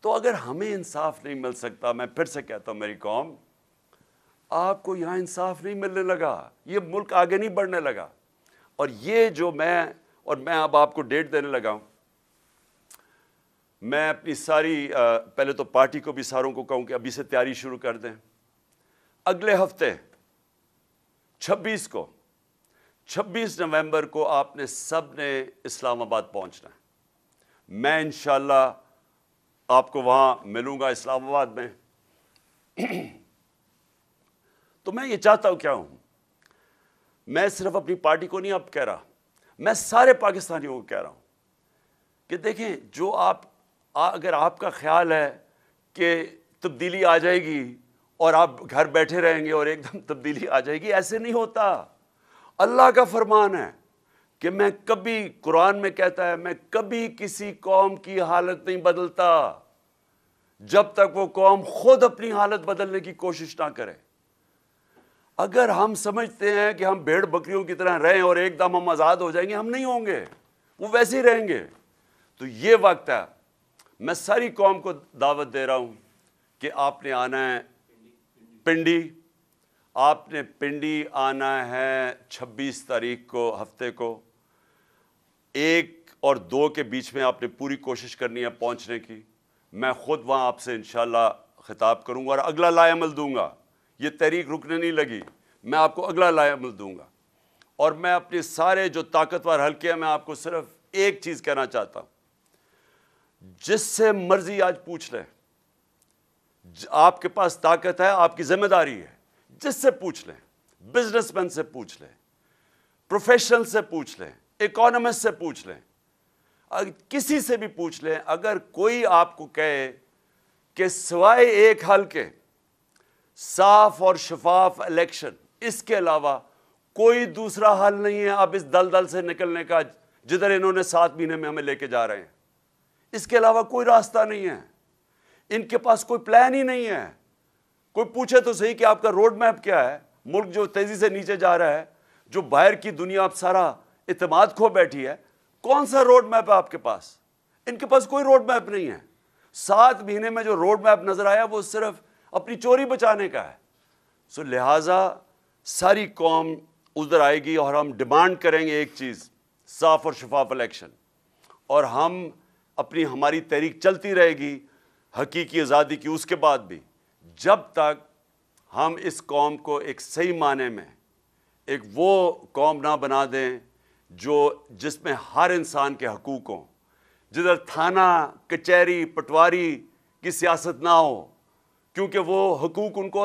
تو اگر ہمیں انصاف نہیں مل سکتا، میں پھر سے کہتا ہوں میری قوم، آپ کو یہاں انصاف نہیں ملنے لگا، یہ ملک آگے نہیں بڑھنے لگا۔ اور یہ جو میں اب آپ کو ڈیٹ دینے لگا ہوں، میں اپنی ساری پہلے تو پارٹی کو بھی ساروں کو کہوں کہ ابھی سے تیاری شروع کر دیں۔ اگلے ہفتے 26 نومبر کو آپ نے سب نے اسلام آباد پہنچنا ہے۔ میں انشاءاللہ آپ کو وہاں ملوں گا اسلام آباد میں۔ تو میں یہ چاہتا ہوں کیا ہوں، میں صرف اپنی پارٹی کو نہیں اب کہہ رہا، میں سارے پاکستانیوں کو کہہ رہا ہوں کہ دیکھیں، جو اگر آپ کا خیال ہے کہ تبدیلی آ جائے گی اور آپ گھر بیٹھے رہیں گے اور ایک دم تبدیلی آ جائے گی، ایسے نہیں ہوتا۔ اللہ کا فرمان ہے کہ میں کبھی، قرآن میں کہتا ہے، میں کبھی کسی قوم کی حالت نہیں بدلتا جب تک وہ قوم خود اپنی حالت بدلنے کی کوشش نہ کرے۔ اگر ہم سمجھتے ہیں کہ ہم بھیڑ بکریوں کی طرح رہیں اور ایک دم ہم آزاد ہو جائیں گے، ہم نہیں ہوں گے، وہ ویسے ہی رہیں گے۔ تو یہ وقت ہے، میں ساری قوم کو دعوت دے رہا ہوں کہ آپ نے آنا ہے پنڈی، آپ نے پنڈی آنا ہے 26 تاریخ کو، ہفتے کو 1 اور 2 کے بیچ میں آپ نے پوری کوشش کرنی ہے پہنچنے کی۔ میں خود وہاں آپ سے انشاءاللہ خطاب کروں گا اور اگلا لائے عمل دوں گا۔ یہ تحریک رکنے نہیں لگی، میں آپ کو اگلا لائے عمل دوں گا۔ اور میں اپنے سارے جو طاقتور حلقے ہیں، میں آپ کو صرف ایک چیز کہنا چاہتا ہوں، جس سے مرضی آج پوچھ لیں، آپ کے پاس طاقت ہے، آپ کی ذمہ داری ہے، جس سے پوچھ لیں، بزنس مین سے پوچھ لیں، پروفیشنل سے پوچھ لیں، اکانومسٹ سے پوچھ لیں، کسی سے بھی پوچھ لیں، اگر کوئی آپ کو کہے کہ سوائے ایک حل کے، صاف اور شفاف الیکشن، اس کے علاوہ کوئی دوسرا حل نہیں ہے اب اس دلدل سے نکلنے کا جدھر انہوں نے 7 مہینے میں ہمیں لے کے جا رہے ہیں، اس کے علاوہ کوئی راستہ نہیں ہے۔ ان کے پاس کوئی پلان ہی نہیں ہے۔ کوئی پوچھے تو صحیح کہ آپ کا روڈ میپ کیا ہے؟ ملک جو تیزی سے نیچے جا رہا ہے، جو باہر کی دنیا اب سارا اعتماد کھو بیٹھی ہے، کون سا روڈ میپ ہے آپ کے پاس؟ ان کے پاس کوئی روڈ میپ نہیں ہے۔ 7 مہینے میں جو روڈ میپ نظر آیا وہ صرف اپنی چوری بچانے کا ہے۔ لہٰذا ساری قوم ادھر آئے گی اور ہم ڈیمانڈ کریں گے ایک چیز، صاف اور شفاف الیکشن، اور ہماری تحریک چلتی رہے گی حقیقی آزادی کی اس کے بعد بھی، جب تک ہم اس قوم کو ایک صحیح معنی میں ایک وہ قوم نہ بنا دیں جس میں ہر انسان کے حقوق ہوں، جدھر تھانہ، کچہری، پٹواری کی سیاست نہ ہو، کیونکہ وہ حقوق ان کو